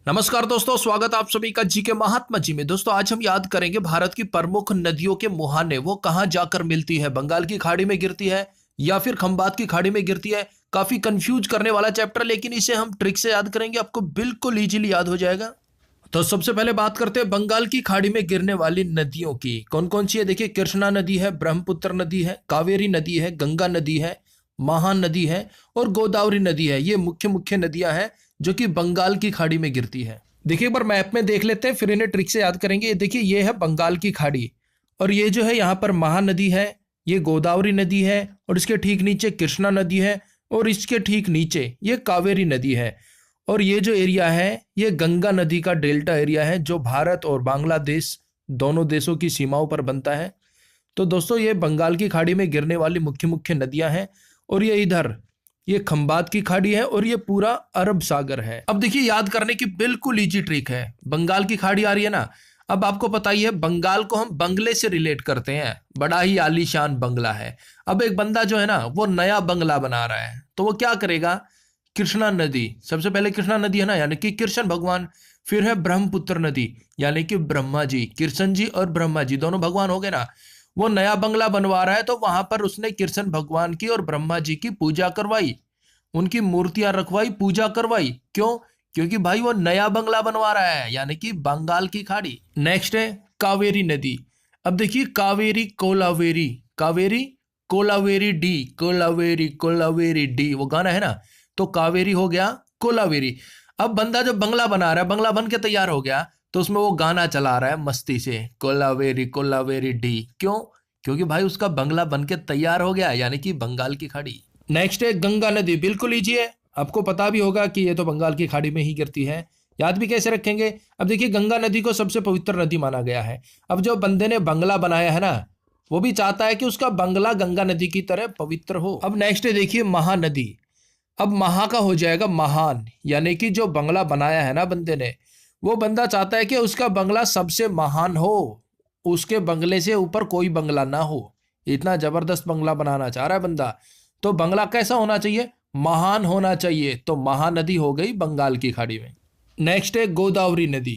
नमस्कार दोस्तों, स्वागत आप सभी का जी के महात्मा जी में। दोस्तों आज हम याद करेंगे भारत की प्रमुख नदियों के मुहाने वो कहाँ जाकर मिलती है। बंगाल की खाड़ी में गिरती है या फिर खंबात की खाड़ी में गिरती है। काफी कंफ्यूज करने वाला चैप्टर, लेकिन इसे हम ट्रिक से याद करेंगे, आपको बिल्कुल इजीली याद हो जाएगा। तो सबसे पहले बात करते हैं बंगाल की खाड़ी में गिरने वाली नदियों की। कौन कौन सी है देखिए, कृष्णा नदी है, ब्रह्मपुत्र नदी है, कावेरी नदी है, गंगा नदी है, महान नदी है और गोदावरी नदी है। ये मुख्य मुख्य नदियां हैं जो कि बंगाल की खाड़ी में गिरती है। देखिए एक बार मैप में देख लेते हैं, फिर इन्हें ट्रिक से याद करेंगे। ये देखिए, ये है बंगाल की खाड़ी और ये जो है यहाँ पर महानदी है, ये गोदावरी नदी है और इसके ठीक नीचे कृष्णा नदी है और इसके ठीक नीचे ये कावेरी नदी है। और ये जो एरिया है ये गंगा नदी का डेल्टा एरिया है जो भारत और बांग्लादेश दोनों देशों की सीमाओं पर बनता है। तो दोस्तों ये बंगाल की खाड़ी में गिरने वाली मुख्य मुख्य नदियां हैं। और ये इधर ये खंबात की खाड़ी है और ये पूरा अरब सागर है। अब देखिए याद करने की बिल्कुल इजी ट्रिक है। बंगाल की खाड़ी आ रही है ना, अब आपको पता ही है बंगाल को हम बंगले से रिलेट करते हैं, बड़ा ही आलीशान बंगला है। अब एक बंदा जो है ना वो नया बंगला बना रहा है, तो वो क्या करेगा, कृष्णा नदी, सबसे पहले कृष्णा नदी है ना यानी कि कृष्ण भगवान, फिर है ब्रह्मपुत्र नदी यानी कि ब्रह्मा जी, कृष्ण जी और ब्रह्मा जी दोनों भगवान हो गए ना। वो नया बंगला बनवा रहा है तो वहां पर उसने कृष्ण भगवान की और ब्रह्मा जी की पूजा करवाई, उनकी मूर्तियां रखवाई, पूजा करवाई। क्यों? क्योंकि भाई वो नया बंगला बनवा रहा है, यानी कि बंगाल की खाड़ी। नेक्स्ट है कावेरी नदी। अब देखिए कावेरी कोलावेरी, कावेरी कोलावेरी डी, कोलावेरी कोलावेरी डी, वो गाना है ना। तो कावेरी हो गया, कोलावेरी। अब बंदा जो बंगला बना रहा है, बंगला बन के तैयार हो गया तो उसमें वो गाना चला रहा है मस्ती से, कोलावेरी कोलावेरी डी। क्यों? क्योंकि भाई उसका बंगला बन के तैयार हो गया, यानी कि बंगाल की खाड़ी। नेक्स्ट है गंगा नदी। बिल्कुल ईजी है, आपको पता भी होगा कि ये तो बंगाल की खाड़ी में ही गिरती है। याद भी कैसे रखेंगे, अब देखिए गंगा नदी को सबसे पवित्र नदी माना गया है। अब जो बंदे ने बंगला बनाया है ना, वो भी चाहता है कि उसका बंगला गंगा नदी की तरह पवित्र हो। अब नेक्स्ट है देखिए महानदी। अब महा का हो जाएगा महान, यानी कि जो बंगला बनाया है ना बंदे ने, वो बंदा चाहता है कि उसका बंगला सबसे महान हो, उसके बंगले से ऊपर कोई बंगला ना हो। इतना जबरदस्त बंगला बनाना चाह रहा है बंदा, तो बंगला कैसा होना चाहिए, महान होना चाहिए। तो महानदी हो गई बंगाल की खाड़ी में। नेक्स्ट है गोदावरी नदी।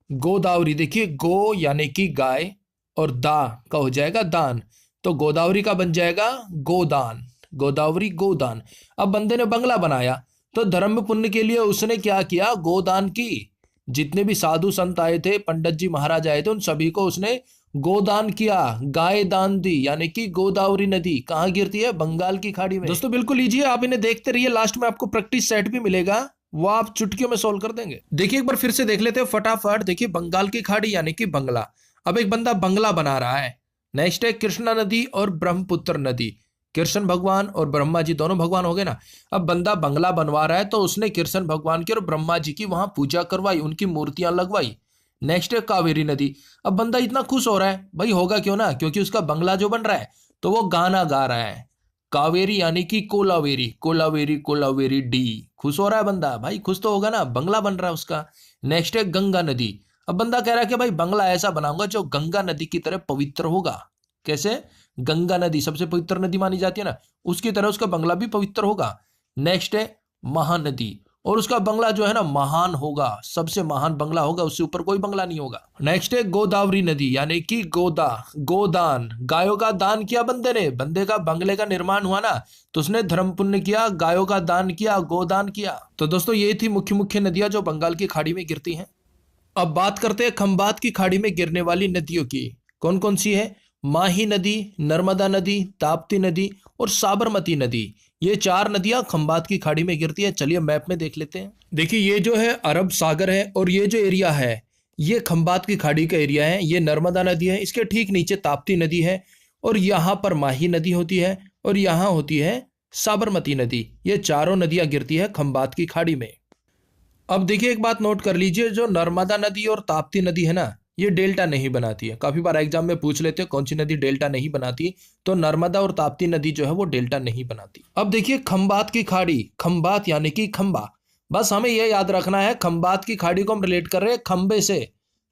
गोदावरी देखिए, गो यानी कि गाय और दा का हो जाएगा दान, तो गोदावरी का बन जाएगा गोदान, गोदावरी गोदान। अब बंदे ने बंगला बनाया तो धर्म पुण्य के लिए उसने क्या किया, गोदान की। जितने भी साधु संत आए थे, पंडित जी महाराज आए थे, उन सभी को उसने गोदान किया, गाय दान दी, यानी कि गोदावरी नदी कहाँ गिरती है, बंगाल की खाड़ी में। दोस्तों बिल्कुल लीजिए, आप इन्हें देखते रहिए, लास्ट में आपको प्रैक्टिस सेट भी मिलेगा, वो आप चुटकियों में सोल्व कर देंगे। देखिए एक बार फिर से देख लेते हैं फटाफट। देखिए बंगाल की खाड़ी यानी कि बंगला। अब एक बंदा बंगला बना रहा है। नेक्स्ट है कृष्णा नदी और ब्रह्मपुत्र नदी। कृष्ण भगवान और ब्रह्मा जी दोनों भगवान हो गए ना। अब बंदा बंगला बनवा रहा है तो उसने कृष्ण भगवान की और ब्रह्मा जी की वहां पूजा करवाई, उनकी मूर्तियां लगवाई। नेक्स्ट है कावेरी नदी। अब बंदा इतना खुश हो रहा है, भाई होगा क्यों ना, क्योंकि उसका बंगला जो बन रहा है तो वो गाना गा रहा है, कावेरी यानी कि कोलावेरी, कोलावेरी कोलावेरी डी। खुश हो रहा है बंदा, भाई खुश तो होगा ना, बंगला बन रहा है उसका। नेक्स्ट है गंगा नदी। अब बंदा कह रहा है कि भाई बंगला ऐसा बनाऊंगा जो गंगा नदी की तरह पवित्र होगा। कैसे? गंगा नदी सबसे पवित्र नदी मानी जाती है ना, उसकी तरह उसका बंगला भी पवित्र होगा। नेक्स्ट है महानदी, और उसका बंगला जो है ना महान होगा, सबसे महान बंगला होगा, उससे ऊपर कोई बंगला नहीं होगा। नेक्स्ट है गोदावरी नदी यानी कि गोदा, गोदान, गायों का दान किया बंदे ने, बंदे का बंगले का निर्माण हुआ ना तो उसने धर्म पुण्य किया, गायों का दान किया, गोदान किया। तो दोस्तों ये थी मुख्य मुख्य नदियां जो बंगाल की खाड़ी में गिरती हैं। अब बात करते हैं खंबात की खाड़ी में गिरने वाली नदियों की। कौन कौन सी है? माही नदी, नर्मदा नदी, ताप्ती नदी और साबरमती नदी। ये चार नदियां खंबात की खाड़ी में गिरती है। चलिए मैप में देख लेते हैं। देखिए ये जो है अरब सागर है और ये जो एरिया है ये खंबात की खाड़ी का एरिया है। ये नर्मदा नदी है, इसके ठीक नीचे ताप्ती नदी है और यहाँ पर माही नदी होती है और यहाँ होती है साबरमती नदी। ये चारों नदियां गिरती है खंबात की खाड़ी में। अब देखिए एक बात नोट कर लीजिए, जो नर्मदा नदी और ताप्ती नदी है ना ये डेल्टा नहीं बनाती है। काफी बार एग्जाम में पूछ लेते हैं कौन सी नदी डेल्टा नहीं बनाती, तो नर्मदा और ताप्ती नदी जो है वो डेल्टा नहीं बनाती। अब देखिए खंबात की खाड़ी, खंबात यानी कि खंबा, बस हमें यह याद रखना है खंबात की खाड़ी को हम रिलेट कर रहे हैं खंबे से,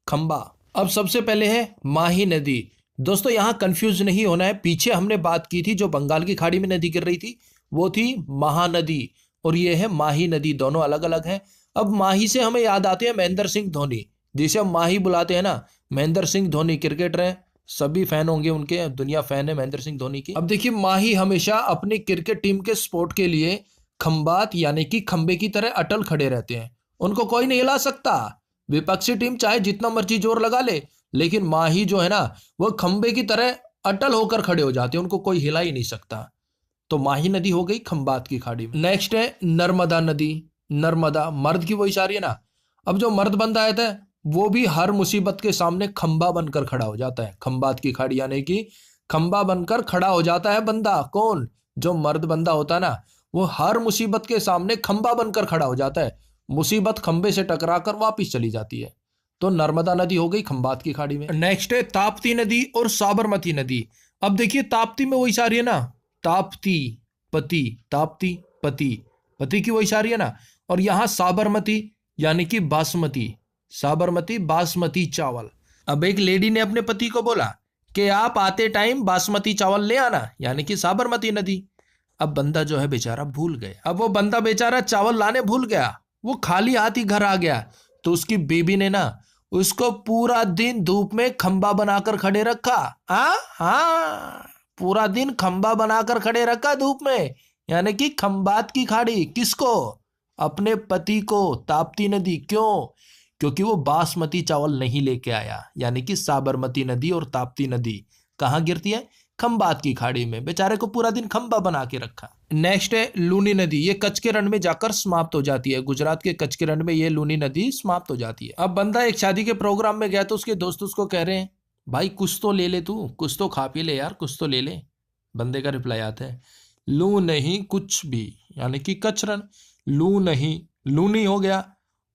खंबा। अब सबसे पहले है माही नदी। दोस्तों यहाँ कंफ्यूज नहीं होना है, पीछे हमने बात की थी जो बंगाल की खाड़ी में नदी गिर रही थी वो थी महानदी और ये है माही नदी, दोनों अलग अलग हैं। अब माही से हमें याद आते हैं महेंद्र सिंह धोनी, जिसे हम माही बुलाते हैं ना। महेंद्र सिंह धोनी क्रिकेटर हैं, सभी फैन होंगे उनके, दुनिया फैन है महेंद्र सिंह धोनी की। अब देखिए माही हमेशा अपनी क्रिकेट टीम के सपोर्ट के लिए खंबात यानी कि खंबे की तरह अटल खड़े रहते हैं, उनको कोई नहीं हिला सकता। विपक्षी टीम चाहे जितना मर्जी जोर लगा ले, लेकिन माही जो है ना वो खंबे की तरह अटल होकर खड़े हो जाते हैं, उनको कोई हिला ही नहीं सकता। तो माही नदी हो गई खंबात की खाड़ी में। नेक्स्ट है नर्मदा नदी। नर्मदा मर्द की वो इशारी है ना। अब जो मर्द बंदा आता है वो भी हर मुसीबत के सामने खंबा बनकर खड़ा हो जाता है। खंबात की खाड़ी यानी कि खंबा बनकर खड़ा हो जाता है बंदा। कौन? जो मर्द बंदा होता है ना वो हर मुसीबत के सामने खंबा बनकर खड़ा हो जाता है, मुसीबत खंबे से टकराकर वापिस चली जाती है। तो नर्मदा नदी हो गई खंबात की खाड़ी में। नेक्स्ट है ताप्ती नदी और साबरमती नदी। अब देखिए ताप्ती में वो इशारी है ना, ताप्ती पति, ताप्ती पति, पति की वो इशारी है ना। और यहां साबरमती यानी कि बासमती, साबरमती बासमती चावल। अब एक लेडी ने अपने पति को बोला कि आप आते टाइम बासमती चावल ले आना, यानी कि साबरमती नदी। अब बंदा जो है बेचारा भूल गया। अब वो बंदा बेचारा चावल लाने भूल गया, वो खाली हाथ ही घर आ गया। तो उसकी बीबी ने ना उसको पूरा दिन धूप में खंबा बनाकर खड़े रखा। हाँ, पूरा दिन खंबा बनाकर खड़े रखा धूप में, यानी कि खंबात की खाड़ी। किसको? अपने पति को, ताप्ती नदी। क्यों? क्योंकि वो बासमती चावल नहीं लेके आया। यानी कि साबरमती नदी और ताप्ती नदी कहाँ गिरती है? खंबात की खाड़ी में। बेचारे को पूरा दिन खंबा बना के रखा। नेक्स्ट है लूनी नदी। ये कच्छ के रण में जाकर समाप्त हो जाती है। गुजरात के कच्छ के रण में ये लूनी नदी समाप्त हो जाती है। अब बंदा एक शादी के प्रोग्राम में गया तो उसके दोस्त उसको कह रहे हैं भाई कुछ तो ले ले, तू कुछ तो खा पी ले यार, कुछ तो ले ले। बंदे का रिप्लाई आता है लू नहीं कुछ भी, यानी कि कच्छ रण। लू नहीं, लूनी हो गया,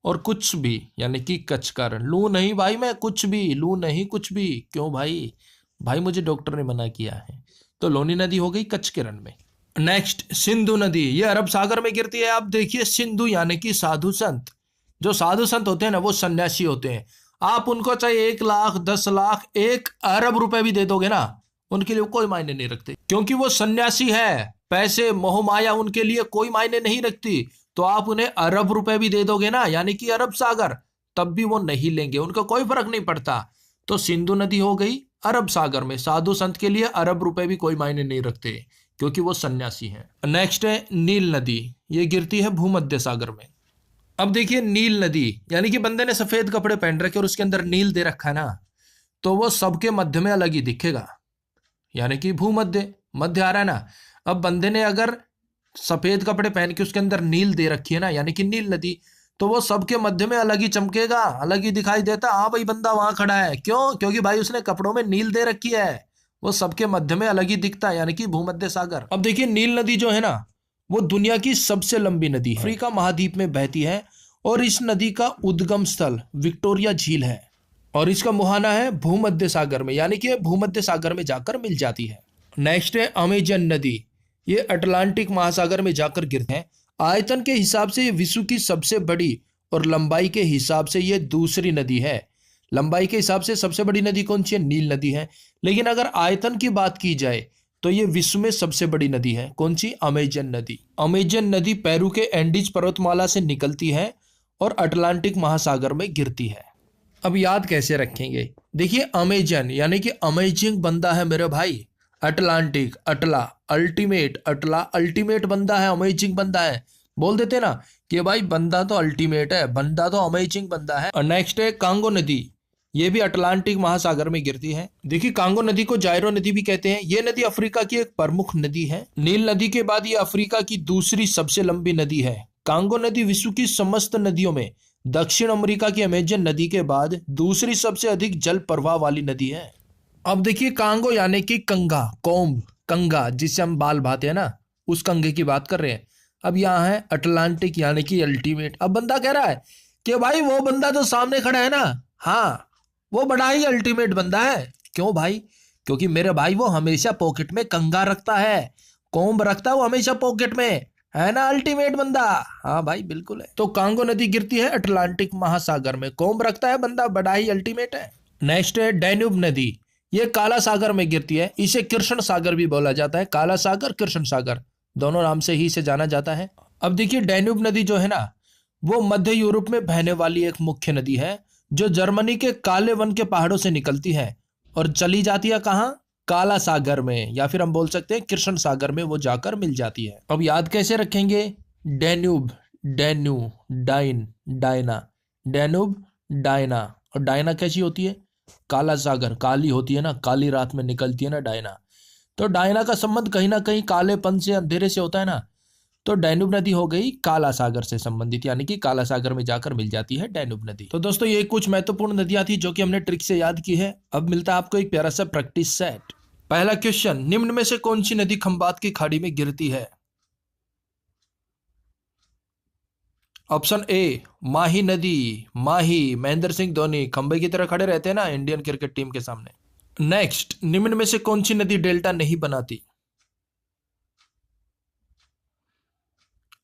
और कुछ भी यानी कि कच्छ का रण। लू नहीं भाई मैं कुछ भी, लू नहीं कुछ भी। क्यों भाई? भाई मुझे डॉक्टर ने मना किया है। तो लोनी नदी हो गई कच्छ के रण में। नेक्स्ट सिंधु नदी। ये अरब सागर में गिरती है। आप देखिए सिंधु यानी कि साधु संत। जो साधु संत होते हैं ना वो सन्यासी होते हैं। आप उनको चाहे 1 लाख 10 लाख 1 अरब रुपए भी दे दोगे ना, उनके लिए कोई मायने नहीं रखते, क्योंकि वो सन्यासी है। पैसे मोह माया उनके लिए कोई मायने नहीं रखती। तो आप उन्हें अरब रुपए भी दे दोगे ना, यानी कि अरब सागर, तब भी वो नहीं लेंगे, उनको कोई फर्क नहीं पड़ता। तो सिंधु नदी हो गई अरब सागर में। साधु संत के लिए अरब रुपए भी कोई मायने नहीं रखते, क्योंकि वो सन्यासी हैं। नेक्स्ट है नील नदी। ये गिरती है भूमध्य सागर में। अब देखिए नील नदी यानी कि बंदे ने सफेद कपड़े पहन रखे और उसके अंदर नील दे रखा है ना, तो वो सबके मध्य में अलग ही दिखेगा, यानी कि भूमध्य, मध्य आ रहा है ना। अब बंदे ने अगर सफेद कपड़े पहन के उसके अंदर नील दे रखी है ना, यानी कि नील नदी, तो वो सबके मध्य में अलग ही चमकेगा, अलग ही दिखाई देता। हाँ भाई बंदा वहां खड़ा है। क्यों? क्योंकि भाई उसने कपड़ों में नील दे रखी है, वो सबके मध्य में अलग ही दिखता है, यानी कि भूमध्य सागर। अब देखिए नील नदी जो है ना वो दुनिया की सबसे लंबी नदी है, अफ्रीका महाद्वीप में बहती है। और इस नदी का उद्गम स्थल विक्टोरिया झील है, और इसका मुहाना है भूमध्य सागर में, यानी कि भूमध्य सागर में जाकर मिल जाती है। नेक्स्ट है अमेजन नदी। ये अटलांटिक महासागर में जाकर गिरते हैं। आयतन के हिसाब से ये विश्व की सबसे बड़ी और लंबाई के हिसाब से ये दूसरी नदी है। लंबाई के हिसाब से सबसे बड़ी नदी कौन सी है? नील नदी है। लेकिन अगर आयतन की बात की जाए तो ये विश्व में सबसे बड़ी नदी है। कौन सी? अमेजन नदी। अमेजन नदी पेरू के एंडीज पर्वतमाला से निकलती है और अटलांटिक महासागर में गिरती है। अब याद कैसे रखेंगे? देखिए अमेजन यानी कि अमेजिंग बंदा है मेरे भाई। अटलांटिक, अटला, अल्टीमेट, अटला अल्टीमेट बंदा है, अमेजिंग बंदा है। बोल देते ना कि भाई बंदा तो अल्टीमेट है, बंदा तो अमेजिंग बंदा है। और नेक्स्ट है कांगो नदी। ये भी अटलांटिक महासागर में गिरती है। देखिए कांगो नदी को जायरो नदी भी कहते हैं। ये नदी अफ्रीका की एक प्रमुख नदी है। नील नदी के बाद ये अफ्रीका की दूसरी सबसे लंबी नदी है। कांगो नदी विश्व की समस्त नदियों में दक्षिण अमेरिका की अमेजन नदी के बाद दूसरी सबसे अधिक जल प्रवाह वाली नदी है। अब देखिए कांगो यानी कि कंगा, कोम्ब, कंगा जिससे हम बाल भाते हैं ना, उस कंगे की बात कर रहे हैं। अब यहाँ है अटलांटिक यानी कि अल्टीमेट। अब बंदा कह रहा है कि भाई वो बंदा तो सामने खड़ा है ना, हाँ वो बड़ा ही अल्टीमेट बंदा है। क्यों भाई? क्योंकि मेरे भाई वो हमेशा पॉकेट में कंगा रखता है, कोम्ब रखता है वो हमेशा पॉकेट में, है ना अल्टीमेट बंदा। हाँ भाई बिल्कुल है। तो कांगो नदी गिरती है अटलांटिक महासागर में, कोम्ब रखता है बंदा, बड़ा ही अल्टीमेट है। नेक्स्ट है डैन्यूब नदी। ये काला सागर में गिरती है। इसे कृष्ण सागर भी बोला जाता है। काला सागर, कृष्ण सागर दोनों नाम से ही इसे जाना जाता है। अब देखिए डैन्यूब नदी जो है ना वो मध्य यूरोप में बहने वाली एक मुख्य नदी है जो जर्मनी के काले वन के पहाड़ों से निकलती है और चली जाती है कहाँ? काला सागर में, या फिर हम बोल सकते हैं कृष्ण सागर में वो जाकर मिल जाती है। अब याद कैसे रखेंगे? डेन्यूब, डेन्यू, डाइन, डायना, डेन्यूब, डायना। और डायना कैसी होती है? काला सागर, काली होती है ना, काली रात में निकलती है ना डायना। तो डायना का संबंध कहीं ना कहीं कालेपन से, अंधेरे से होता है ना। तो डैन्यूब नदी हो गई काला सागर से संबंधित, यानी कि काला सागर में जाकर मिल जाती है डैन्यूब नदी। तो दोस्तों ये कुछ महत्वपूर्ण नदियां थी जो कि हमने ट्रिक से याद की है। अब मिलता है आपको एक प्यारा सा प्रैक्टिस सेट। पहला क्वेश्चन, निम्न में से कौन सी नदी खंबात की खाड़ी में गिरती है? ऑप्शन ए माही नदी। माही, महेंद्र सिंह धोनी खंबे की तरह खड़े रहते हैं ना इंडियन क्रिकेट टीम के सामने। नेक्स्ट, निम्न में से कौन सी नदी डेल्टा नहीं बनाती?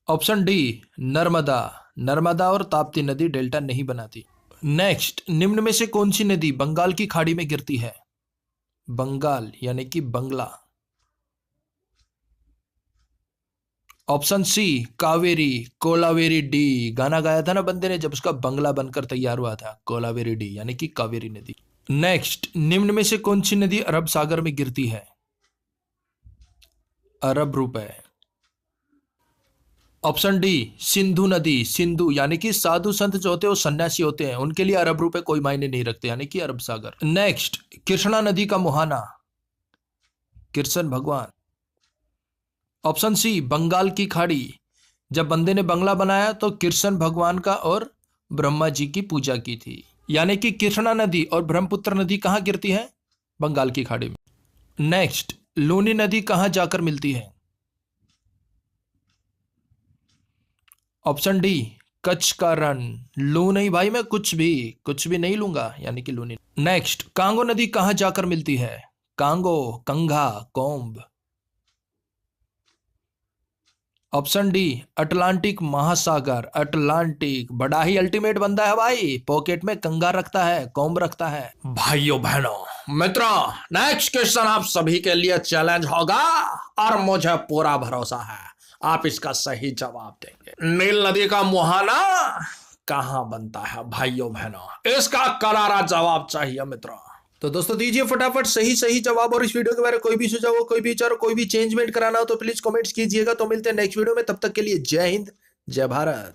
Option D Narmada. नर्मदा और ताप्ती नदी डेल्टा नहीं बनाती। नेक्स्ट, निम्न में से कौन सी नदी बंगाल की खाड़ी में गिरती है? बंगाल यानी कि बंगला। Option C Kaveri, Kolaveri Di. गाना गाया था ना बंदे ने जब उसका बंगला बनकर तैयार हुआ था, कोलावेरी डी यानी कि कावेरी नदी। नेक्स्ट, निम्न में से कौन सी नदी अरब सागर में गिरती है? अरब रुपए। ऑप्शन डी सिंधु नदी। सिंधु यानी कि साधु संत जो होते हैं वो सन्यासी होते हैं, उनके लिए अरब रुपए कोई मायने नहीं रखते, यानी कि अरब सागर। नेक्स्ट, कृष्णा नदी का मुहाना? कृष्ण भगवान। ऑप्शन सी बंगाल की खाड़ी। जब बंदे ने बंगला बनाया तो कृष्ण भगवान का और ब्रह्मा जी की पूजा की थी, यानी कि कृष्णा नदी और ब्रह्मपुत्र नदी कहां गिरती है? बंगाल की खाड़ी में। नेक्स्ट, लूनी नदी कहां जाकर मिलती है? ऑप्शन डी कच्छ का रण। लू नहीं भाई, मैं कुछ भी नहीं लूंगा, यानी कि लूनी। नेक्स्ट, कांगो नदी कहां जाकर मिलती है? कांगो, कंघा, कोम्ब। ऑप्शन डी अटलांटिक महासागर। अटलांटिक बड़ा ही अल्टीमेट बंदा है भाई, पॉकेट में कंघा रखता है, कोम्ब रखता है। भाइयों बहनों मित्रों, नेक्स्ट क्वेश्चन आप सभी के लिए चैलेंज होगा और मुझे पूरा भरोसा है आप इसका सही जवाब देंगे। नील नदी का मुहाना कहां बनता है भाइयों बहनों? इसका करारा जवाब चाहिए मित्रों। तो दोस्तों दीजिए फटाफट सही जवाब, और इस वीडियो के बारे में कोई भी सुझाव हो, कोई भी विचार हो, कोई भी चेंजमेंट कराना हो तो प्लीज कमेंट्स कीजिएगा। तो मिलते हैं नेक्स्ट वीडियो में, तब तक के लिए जय हिंद, जय भारत।